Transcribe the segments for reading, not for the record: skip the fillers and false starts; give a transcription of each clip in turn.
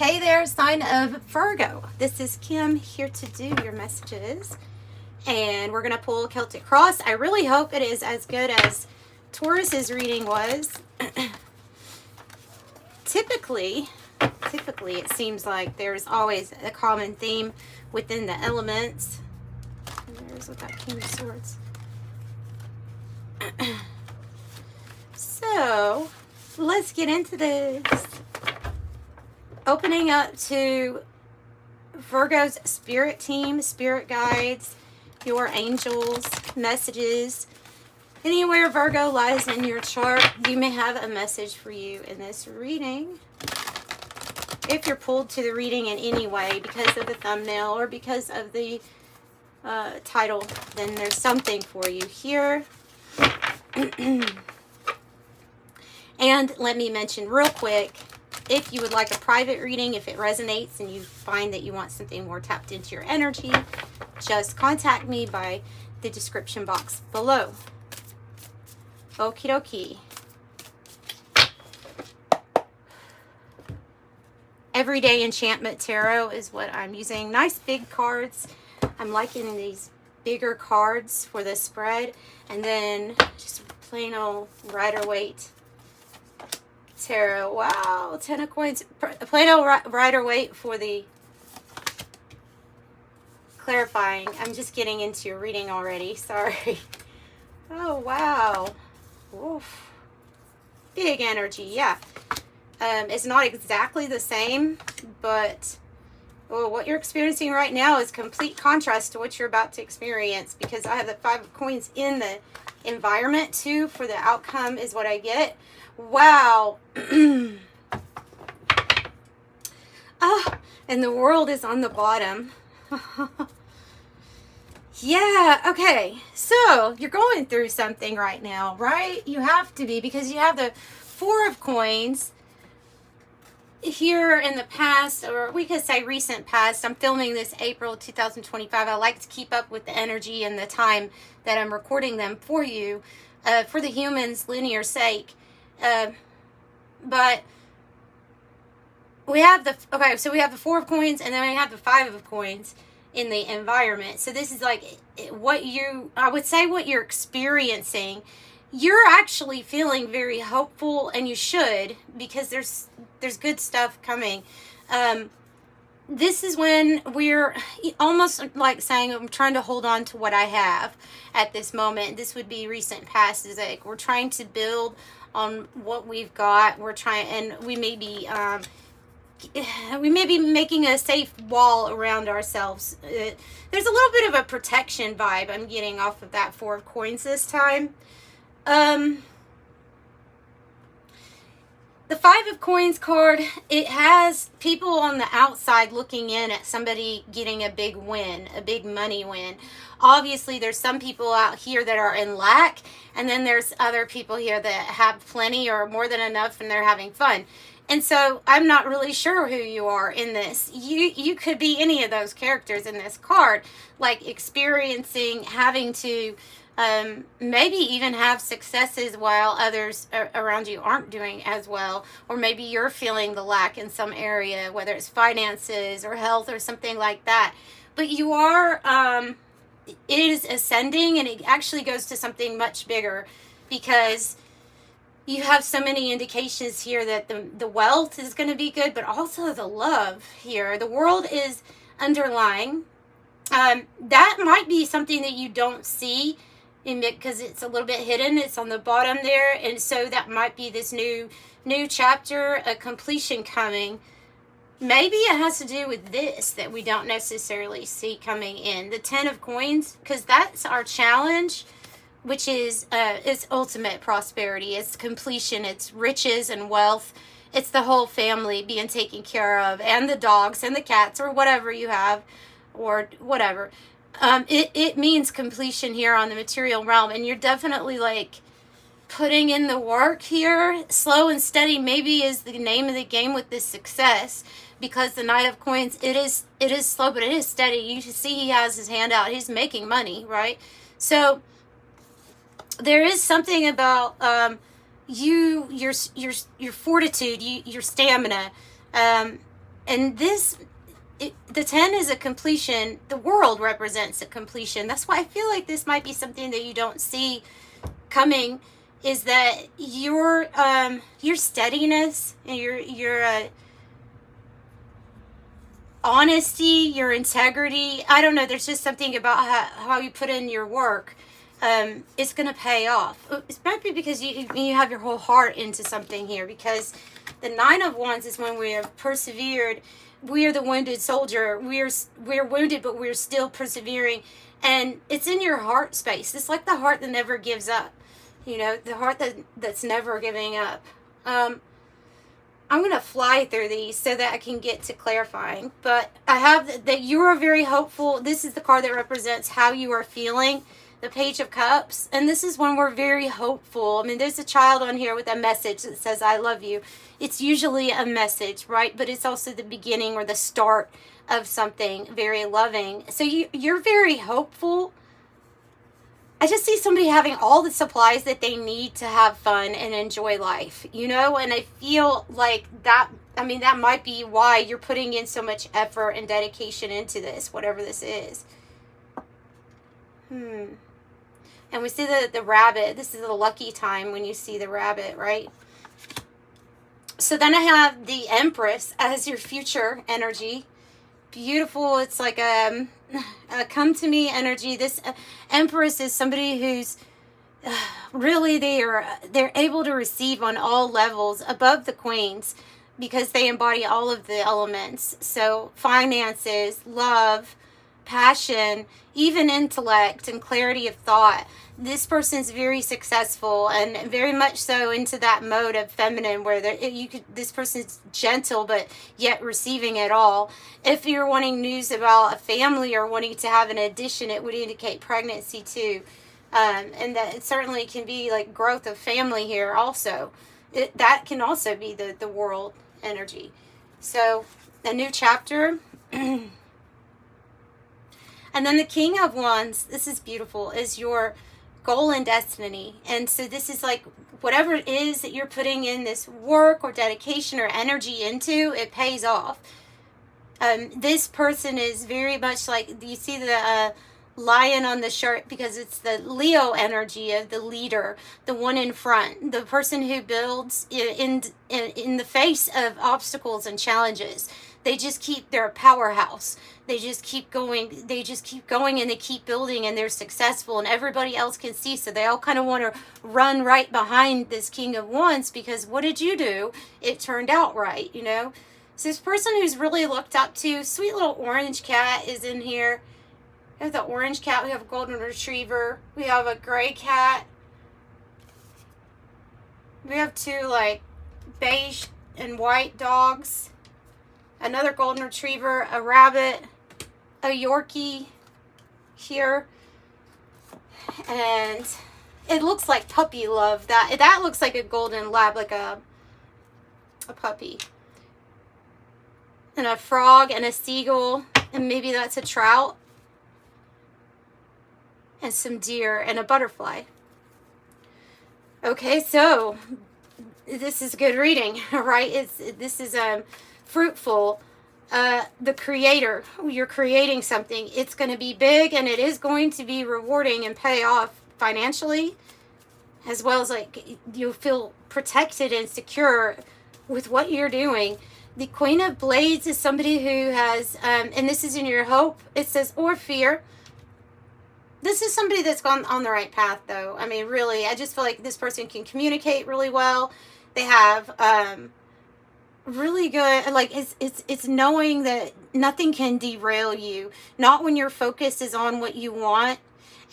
Hey there, sign of Virgo. This is Kim here to do your messages. And we're going to pull Celtic Cross. I really hope it is as good as Taurus's reading was. Typically, it seems like there's always a common theme within the elements. And there's that King of Swords. So, let's get into this. Opening up to Virgo's spirit team, spirit guides, your angels, messages. Anywhere Virgo lies in your chart, you may have a message for you in this reading. If you're pulled to the reading in any way because of the thumbnail or because of the title, then there's something for you here. And let me mention real quick, if you would like a private reading, if it resonates and you find that you want something more tapped into your energy, just contact me by the description box below. Okie dokie. Everyday Enchantment Tarot is what I'm using. Nice big cards. I'm liking these bigger cards for the spread. And then just plain old Rider-Waite Tarot. Wow, 10 of coins. Plain old Rider-Waite for the clarifying. I'm just getting into your reading already. Sorry. Oh, wow. Oof. Big energy, yeah. It's not exactly the same, but what you're experiencing right now is complete contrast to what you're about to experience, because I have the 5 of coins in the environment too. For the outcome is what I get. Wow. Oh, and the world is on the bottom. Yeah, okay. So, you're going through something right now, right? You have to be, because you have the 4 of coins here in the past, or we could say recent past. I'm filming this April 2025. I like to keep up with the energy and the time that I'm recording them for you, for the humans' linear sake. But we have the, okay, so we have the 4 of coins, and then we have the 5 of coins in the environment. So this is like what you, I would say what you're experiencing. You're actually feeling very hopeful, and you should, because there's good stuff coming. This is when we're almost like saying, I'm trying to hold on to what I have at this moment. This would be recent past. Is like we're trying to build on what we've got. We're trying, and we may be making a safe wall around ourselves. There's a little bit of a protection vibe I'm getting off of that 4 of coins this time. The 5 of coins card, it has people on the outside looking in at somebody getting a big win, a big money win. Obviously, there's some people out here that are in lack, and then there's other people here that have plenty or more than enough, and they're having fun. And so I'm not really sure who you are in this. You could be any of those characters in this card, like experiencing having to maybe even have successes while others around you aren't doing as well. Or maybe you're feeling the lack in some area, whether it's finances or health or something like that. But you are, it is ascending, and it actually goes to something much bigger, because you have so many indications here that the wealth is going to be good, but also the love here. The world is underlying. That might be something that you don't see because it's a little bit hidden. It's on the bottom there, and so that might be this new chapter, a completion coming. Maybe it has to do with this that we don't necessarily see coming in. The 10 of coins, because that's our challenge, which is it's ultimate prosperity. It's completion. It's riches and wealth. It's the whole family being taken care of, and the dogs and the cats, or whatever you have, or whatever. It means completion here on the material realm, and you're definitely like putting in the work here. Slow and steady maybe is the name of the game with this success, because the Knight of Coins, it is slow, but it is steady. You can see he has his hand out. He's making money, right? So there is something about your fortitude, your stamina. And the 10 is a completion. The world represents a completion. That's why I feel like this might be something that you don't see coming, is that your steadiness and your honesty, your integrity, I don't know, there's just something about how you put in your work. It's going to pay off. It might be because you have your whole heart into something here, because the 9 of Wands is when we have persevered. We are the wounded soldier. We're wounded, but we're still persevering. And it's in your heart space. It's like the heart that never gives up. You know, the heart that's never giving up. I'm going to fly through these so that I can get to clarifying. But I have that you are very hopeful. This is the card that represents how you are feeling. The Page of Cups. And this is when we're very hopeful. I mean, there's a child on here with a message that says, I love you. It's usually a message, right? But it's also the beginning or the start of something very loving. So you're very hopeful. I just see somebody having all the supplies that they need to have fun and enjoy life, you know? And I feel like that, I mean, that might be why you're putting in so much effort and dedication into this, whatever this is. And we see the rabbit. This is the lucky time when you see the rabbit, right? So then I have the Empress as your future energy. Beautiful. It's like a come to me energy. This Empress is somebody who's really, they're able to receive on all levels above the queens, because they embody all of the elements. So finances, love, passion, even intellect and clarity of thought. This person's very successful and very much so into that mode of feminine, where this person's gentle but yet receiving it all. If you're wanting news about a family or wanting to have an addition, it would indicate pregnancy too. And that it certainly can be like growth of family here also. That can also be the world energy. So a new chapter. And then the King of Wands, this is beautiful, is your goal and destiny. And so this is like whatever it is that you're putting in this work or dedication or energy into, it pays off. This person is very much like, you see the lion on the shirt, because it's the Leo energy of the leader, the one in front, the person who builds in the face of obstacles and challenges. They just keep their powerhouse. They just keep going. They just keep going and they keep building, and they're successful, and everybody else can see. So they all kind of want to run right behind this King of Wands, because what did you do? It turned out right, you know? So this person who's really looked up to, sweet little orange cat is in here. We have the orange cat. We have a golden retriever. We have a gray cat. We have 2 like beige and white dogs. Another golden retriever, a rabbit, a Yorkie here. And it looks like puppy love. That looks like a golden lab, like a puppy. And a frog and a seagull, and maybe that's a trout. And some deer and a butterfly. Okay, so this is good reading, right? This is fruitful. The creator, you're creating something. It's going to be big, and it is going to be rewarding and pay off financially, as well as like you feel protected and secure with what you're doing. The Queen of Blades is somebody who has, and this is in your hope. It says, or fear. This is somebody that's gone on the right path, though. I mean, really, I just feel like this person can communicate really well. They have really good, like, it's knowing that nothing can derail you. Not when your focus is on what you want.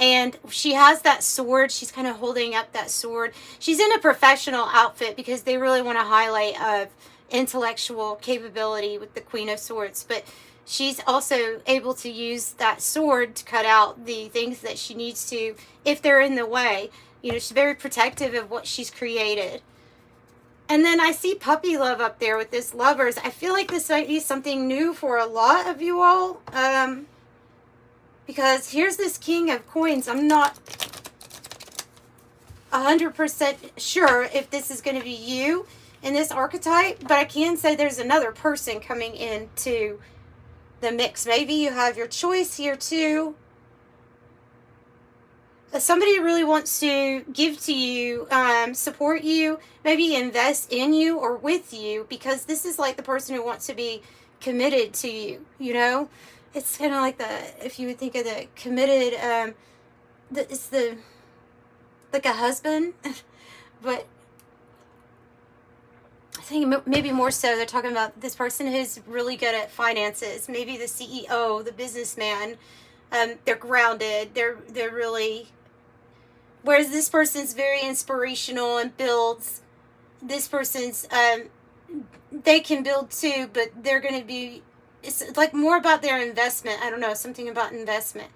And she has that sword. She's kind of holding up that sword. She's in a professional outfit because they really want to highlight intellectual capability with the Queen of Swords. But she's also able to use that sword to cut out the things that she needs to, if they're in the way. You know, she's very protective of what she's created. And then I see puppy love up there with this lovers. I feel like this might be something new for a lot of you all. Because here's this King of Coins. I'm not 100% sure if this is going to be you in this archetype, but I can say there's another person coming into the mix. Maybe you have your choice here too. Somebody really wants to give to you, support you, maybe invest in you or with you, because this is like the person who wants to be committed to you, you know? It's kind of like if you would think of the committed, it's like a husband, but I think maybe more so they're talking about this person who's really good at finances, maybe the CEO, the businessman. They're grounded, they're really, whereas this person's very inspirational and builds. This person's, they can build too, but they're going to be, it's like more about their investment. I don't know, something about investment.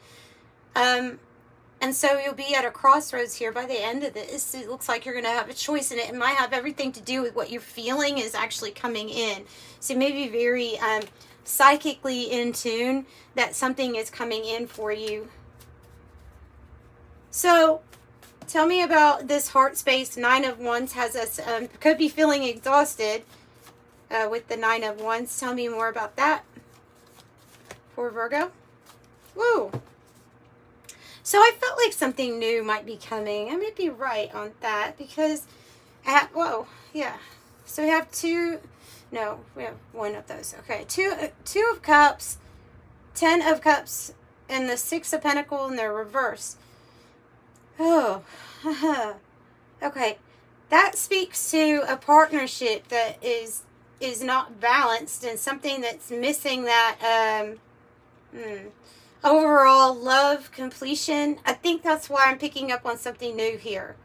And so you'll be at a crossroads here by the end of this. It looks like you're going to have a choice, and it might have everything to do with what you're feeling is actually coming in. So you may be very psychically in tune that something is coming in for you. So tell me about this heart space. 9 of Wands has us, could be feeling exhausted with the 9 of Wands. Tell me more about that for Virgo. Woo! So I felt like something new might be coming. I may be right on that because, whoa, yeah. So we have we have one of those. Okay, two of Cups, 10 of Cups, and the 6 of Pentacles in their reverse. Oh, okay. That speaks to a partnership that is not balanced and something that's missing that overall love completion. I think that's why I'm picking up on something new here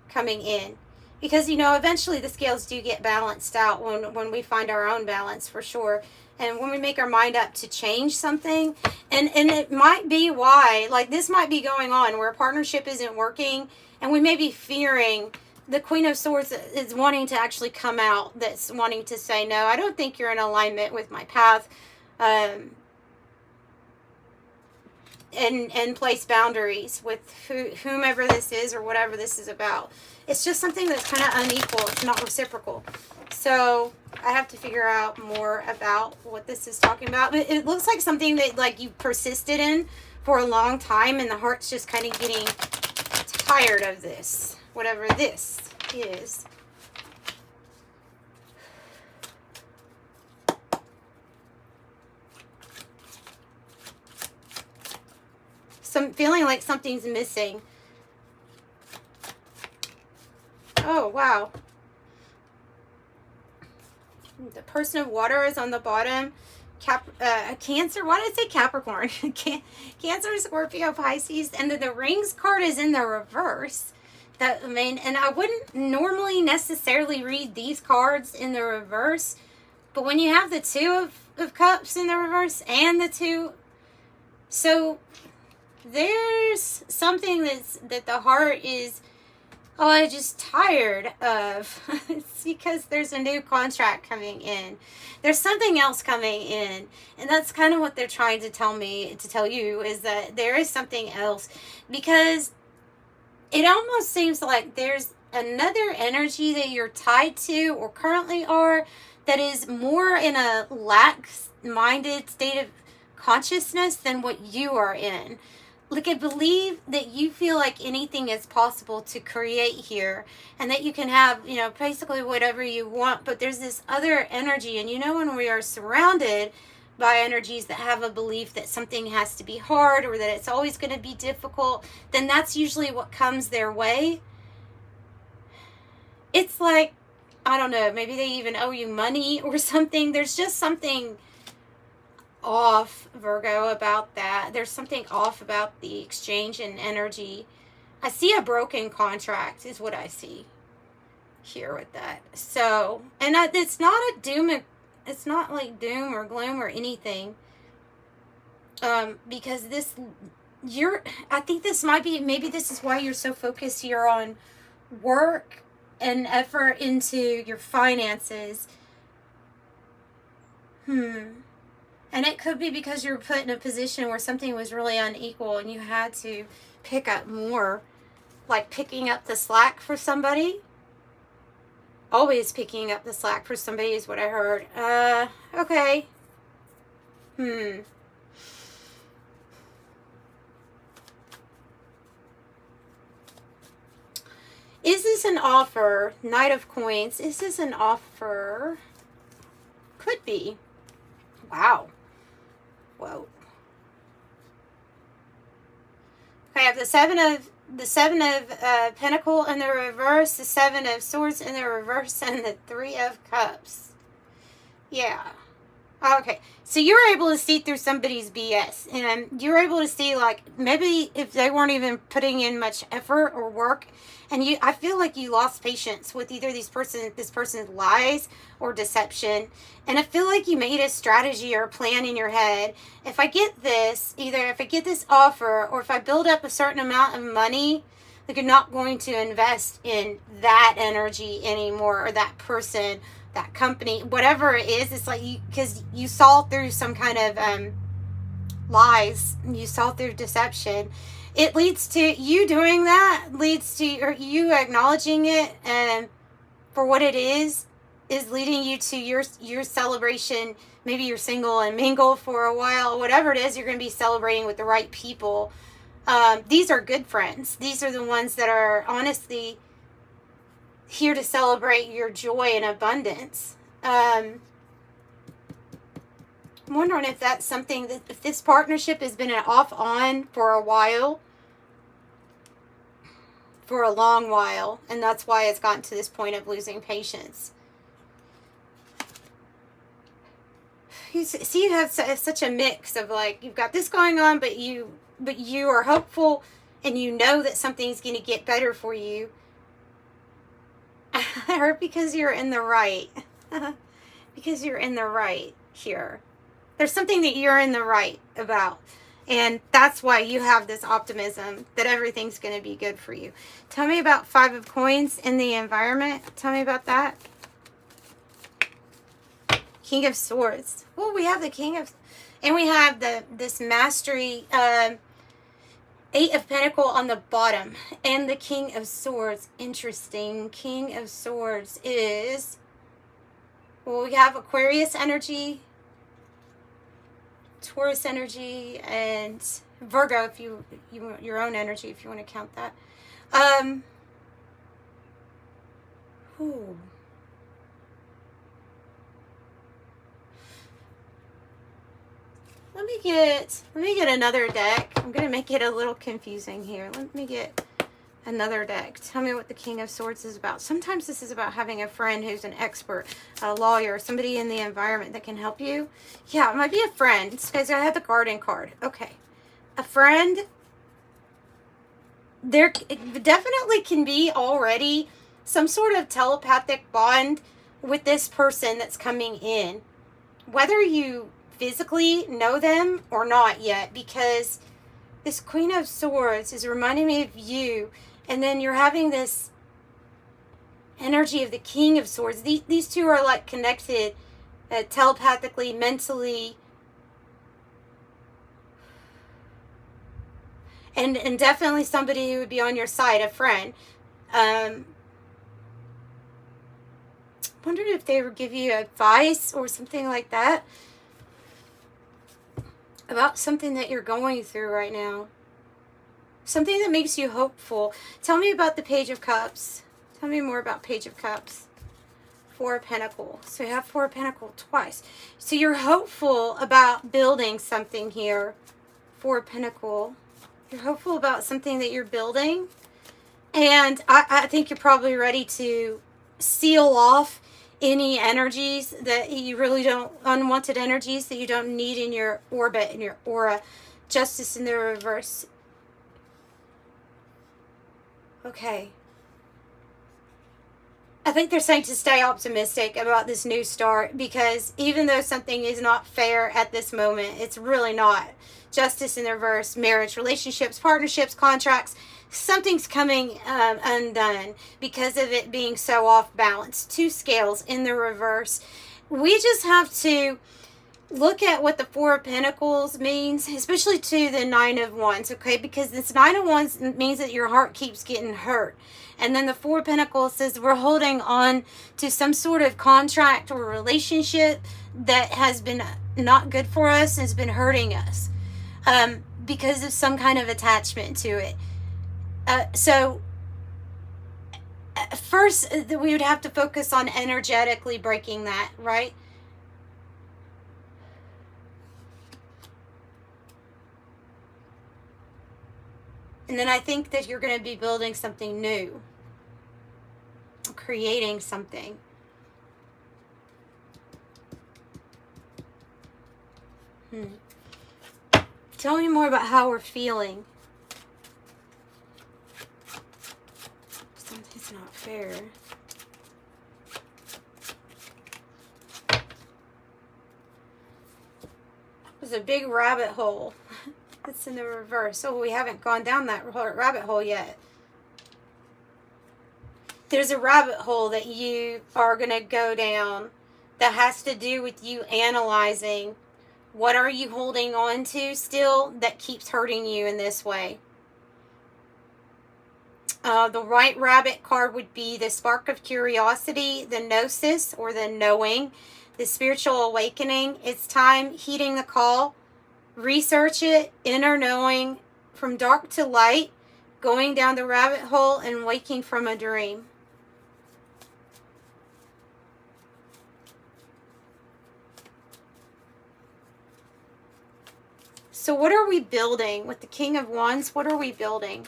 coming in, because eventually the scales do get balanced out when we find our own balance, for sure, and when we make our mind up to change something. And it might be why, like, this might be going on where a partnership isn't working and we may be fearing. The Queen of Swords is wanting to actually come out, that's wanting to say, no, I don't think you're in alignment with my path. And place boundaries with whomever this is or whatever this is about. It's just something that's kind of unequal. It's not reciprocal. So I have to figure out more about what this is talking about. But it looks like something that, like, you persisted in for a long time, and the heart's just kind of getting tired of this, whatever this is. Feeling like something's missing. Oh, wow. The person of water is on the bottom. Cancer. Why did I say Capricorn? Cancer, Scorpio, Pisces. And then the Rings card is in the reverse. And I wouldn't normally necessarily read these cards in the reverse. But when you have the 2 of Cups in the reverse and the 2... So there's something that the heart is, just tired of. It's because there's a new contract coming in. There's something else coming in. And that's kind of what they're trying to tell you, is that there is something else. Because it almost seems like there's another energy that you're tied to or currently are that is more in a lax-minded state of consciousness than what you are in. Like, I believe that you feel like anything is possible to create here, and that you can have, basically whatever you want, but there's this other energy. And when we are surrounded by energies that have a belief that something has to be hard or that it's always going to be difficult, then that's usually what comes their way. It's like, I don't know, maybe they even owe you money or something. There's just something off, Virgo, about that. There's something off about the exchange in energy. I see a broken contract is what I see here with that. So, and it's not it's not like doom or gloom or anything, because I think this might be, maybe this is why you're so focused here on work and effort into your finances. And it could be because you're put in a position where something was really unequal and you had to pick up more, like picking up the slack for somebody. Always picking up the slack for somebody is what I heard. Okay. Is this an offer? Knight of Coins. Is this an offer? Could be. Wow. Whoa. I have the seven of Pentacle in the reverse, the Seven of Swords in the reverse, and the Three of Cups. Yeah. Okay. So you're able to see through somebody's BS, and you're able to see, like, maybe if they weren't even putting in much effort or work, and I feel like you lost patience with either this person's lies or deception, and I feel like you made a strategy or a plan in your head. If I get this, either if I get this offer, or if I build up a certain amount of money, like, you're not going to invest in that energy anymore, or that person, that company, whatever it is. It's like because you saw through some kind of lies, you saw through deception. It leads to you doing that, leads to or you acknowledging it and for what it is leading you to your celebration. Maybe you're single and mingle for a while, whatever it is. You're going to be celebrating with the right people. These are good friends. These are the ones that are honestly here to celebrate your joy and abundance. I'm wondering if that's something that if this partnership has been off on for a while, for a long while, and that's why it's gotten to this point of losing patience. You see, you have such a mix of, like, you've got this going on, but you are hopeful, and you know that something's going to get better for you. I heard because you're in the right. Because you're in the right here. There's something that you're in the right about. And that's why you have this optimism that everything's going to be good for you. Tell me about Five of Coins in the environment. Tell me about that. King of Swords. Well, we have the King of... And we have this Mastery... Eight of Pentacle on the bottom. And the King of Swords. Interesting. King of Swords is... Well, we have Aquarius energy, Taurus energy, and Virgo, if you want your own energy, if you want to count that. Ooh. Let me get another deck. I'm going to make it a little confusing here. Let me get another deck. Tell me what the King of Swords is about. Sometimes this is about having a friend who's an expert, a lawyer, somebody in the environment that can help you. Yeah, it might be a friend. Because I have the Guardian card. Okay. A friend. There definitely can be already some sort of telepathic bond with this person that's coming in. Whether you physically know them or not yet, because this Queen of Swords is reminding me of you, and then you're having this energy of the King of Swords. These two are like connected telepathically, mentally, and definitely somebody who would be on your side, a friend. Wondered if they would give you advice or something like that about something that you're going through right now. Something that makes you hopeful. Tell me about the Page of Cups. Tell me more about Page of Cups. Four of Pentacles. So you have Four of Pentacles twice. So you're hopeful about building something here. Four of Pentacles. You're hopeful about something that you're building. And I think you're probably ready to seal off any energies that you really don't, unwanted energies that you don't need in your orbit, in your aura. Justice in the reverse. Okay. I think they're saying to stay optimistic about this new start, because even though something is not fair at this moment, it's really not. Justice in the reverse, marriage, relationships, partnerships, contracts, something's coming undone because of it being so off balance. Two scales in the reverse. We just have to look at what the Four of Pentacles means, especially to the Nine of Wands, okay? Because this Nine of Wands means that your heart keeps getting hurt. And then the Four of Pentacles says we're holding on to some sort of contract or relationship that has been not good for us, has been hurting us because of some kind of attachment to it. So first, we would have to focus on energetically breaking that, right? And then I think that you're going to be building something new, creating something. Tell me more about how we're feeling. Something's not fair. There's a big rabbit hole. It's in the reverse. Oh, we haven't gone down that rabbit hole yet. There's a rabbit hole that you are going to go down that has to do with you analyzing what are you holding on to still that keeps hurting you in this way. The White Rabbit card would be the spark of curiosity, the gnosis or the knowing, the spiritual awakening. It's time, heeding the call. Research it, inner knowing, from dark to light, going down the rabbit hole and waking from a dream. So what are we building? With the King of Wands, what are we building?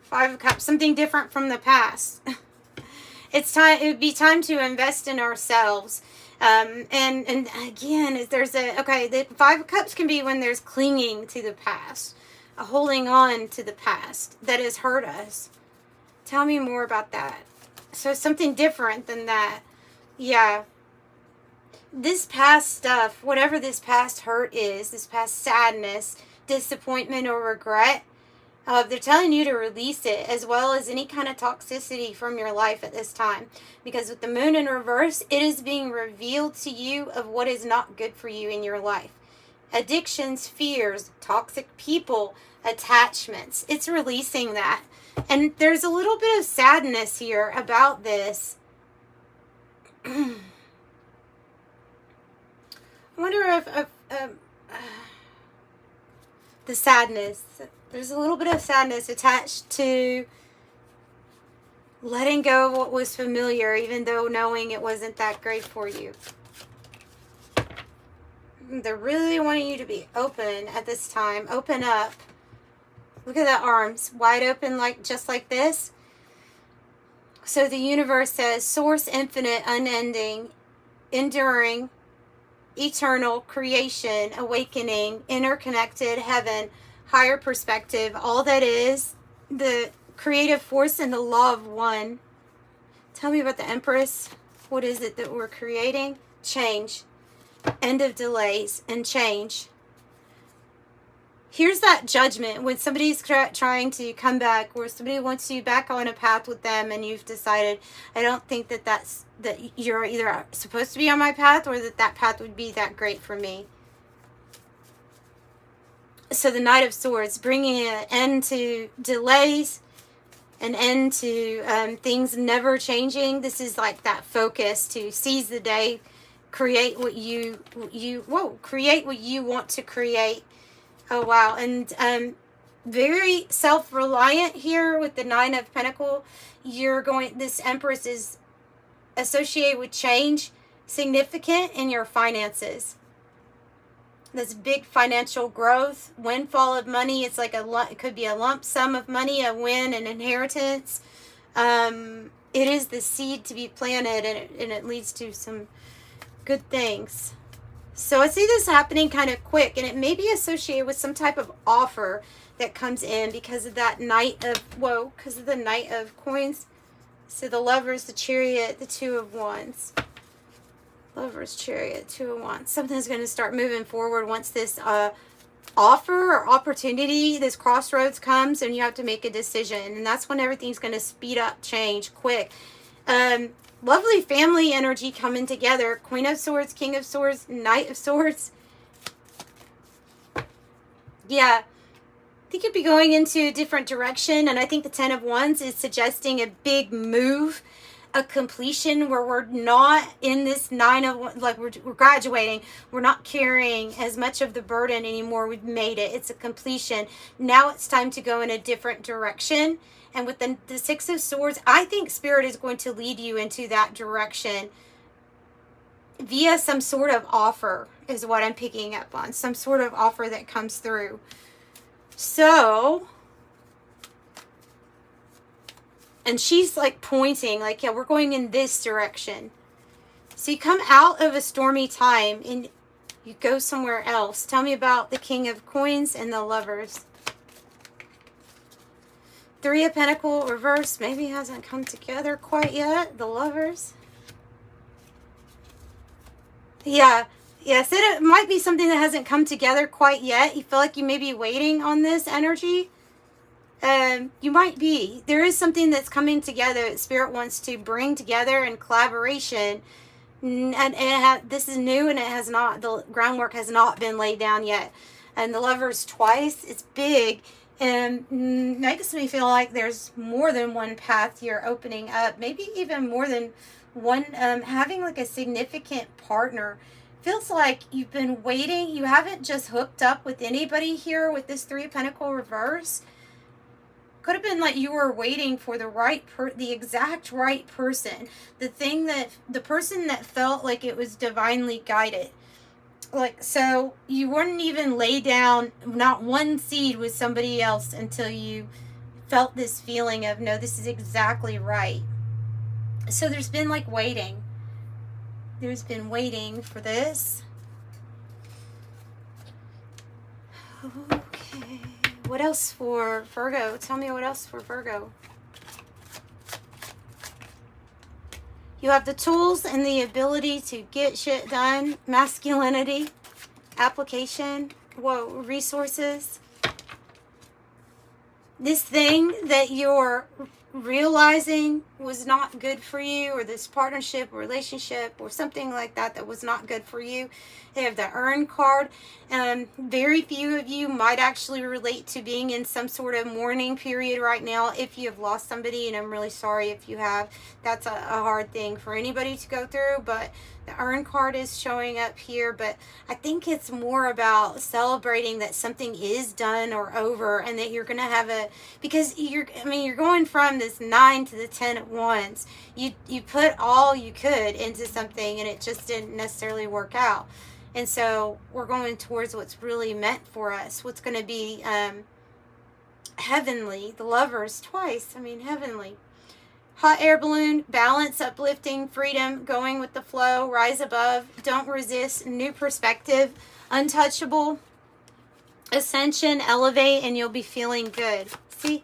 Five of Cups, something different from the past. It's time. It would be time to invest in ourselves. And again, there's the Five of Cups can be when there's clinging to the past, holding on to the past that has hurt us. Tell me more about that. So something different than that. Yeah. This past stuff, whatever this past hurt is, this past sadness, disappointment, or regret, they're telling you to release it, as well as any kind of toxicity from your life at this time. Because with the moon in reverse, it is being revealed to you of what is not good for you in your life. Addictions, fears, toxic people, attachments. It's releasing that. And there's a little bit of sadness here about this. I wonder if the sadness, there's a little bit of sadness attached to letting go of what was familiar, even though knowing it wasn't that great for you. They're really wanting you to be open at this time. Open up. Look at the arms, wide open, just like this. So the universe says, source, infinite, unending, enduring, eternal, creation, awakening, interconnected, heaven, higher perspective, all that is, the creative force and the law of one. Tell me about the Empress. What is it that we're creating? Change. End of delays and change. Here's that judgment when somebody's trying to come back, or somebody wants you back on a path with them, and you've decided, I don't think that you're either supposed to be on my path, or that path would be that great for me. So the Knight of Swords, bringing an end to delays, an end to things never changing. This is like that focus to seize the day, create what create what you want to create. Oh, wow. And very self-reliant here with the Nine of Pentacles. This Empress is associated with change, significant in your finances. This big financial growth, windfall of money. It's like it could be a lump sum of money, a win, an inheritance. It is the seed to be planted, and it leads to some good things. So I see this happening kind of quick, and it may be associated with some type of offer that comes in because of that because of the Knight of Coins. So the Lovers, the Chariot, the Two of Wands. Lovers, Chariot, Two of Wands. Something's going to start moving forward once this offer or opportunity, this crossroads comes, and you have to make a decision. And that's when everything's going to speed up, change quick. Lovely family energy coming together. Queen of Swords, King of Swords, Knight of Swords. Yeah. They could be going into a different direction, and I think the Ten of Wands is suggesting a big move, a completion where we're not in this Nine of, like we're graduating. We're not carrying as much of the burden anymore. We've made it. It's a completion. Now it's time to go in a different direction. And with the Six of Swords, I think Spirit is going to lead you into that direction via some sort of offer is what I'm picking up on. Some sort of offer that comes through. So, and she's like pointing, like, yeah, we're going in this direction. So you come out of a stormy time and you go somewhere else. Tell me about the King of Coins and the Lovers. Three of Pentacles reverse. Maybe hasn't come together quite yet. The Lovers. Yeah. Yes, it might be something that hasn't come together quite yet. You feel like you may be waiting on this energy. You might be. There is something that's coming together that Spirit wants to bring together in collaboration. And this is new, and it has not, the groundwork has not been laid down yet. And the Lovers twice, it's big. And makes me feel like there's more than one path you're opening up. Maybe even more than one, having like a significant partner. Feels like you've been waiting. You haven't just hooked up with anybody here with this Three of Pentacles reverse. Could have been like you were waiting for the exact right person. The person that felt like it was divinely guided. Like, so you wouldn't even lay down not one seed with somebody else until you felt this feeling of, no, this is exactly right. So there's been like waiting. There's been waiting for this. Okay. What else for Virgo? Tell me what else for Virgo. You have the tools and the ability to get shit done. Masculinity. Application. Whoa. Resources. This thing that you're realizing was not good for you, or this partnership, relationship, or something like that was not good for you. They have the Earn card. Very few of you might actually relate to being in some sort of mourning period right now if you have lost somebody, and I'm really sorry if you have. That's a hard thing for anybody to go through, but the Earn card is showing up here. But I think it's more about celebrating that something is done or over, and that you're going to have because you're going from this 9 to the 10 of Wands. You put all you could into something, and it just didn't necessarily work out. And so we're going towards what's really meant for us. What's going to be heavenly. The Lovers twice. Heavenly. Hot air balloon, balance, uplifting, freedom, going with the flow, rise above, don't resist, new perspective, untouchable, ascension, elevate, and you'll be feeling good. See?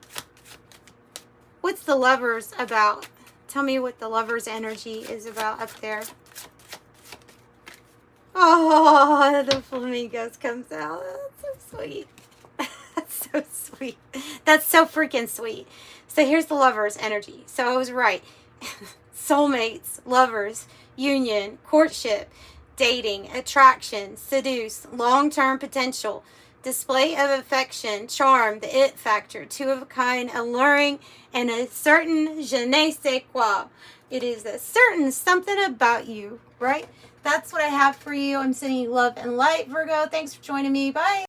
What's the Lovers about? Tell me what the Lovers energy is about up there. Oh, the flamingos comes out. That's so sweet. That's so sweet. That's so freaking sweet. So here's the Lovers energy. So I was right. Soulmates, lovers, union, courtship, dating, attraction, seduce, long-term potential, display of affection, charm, the it factor, two of a kind, alluring, and a certain je ne sais quoi. It is a certain something about you, right? That's what I have for you. I'm sending you love and light, Virgo. Thanks for joining me. Bye.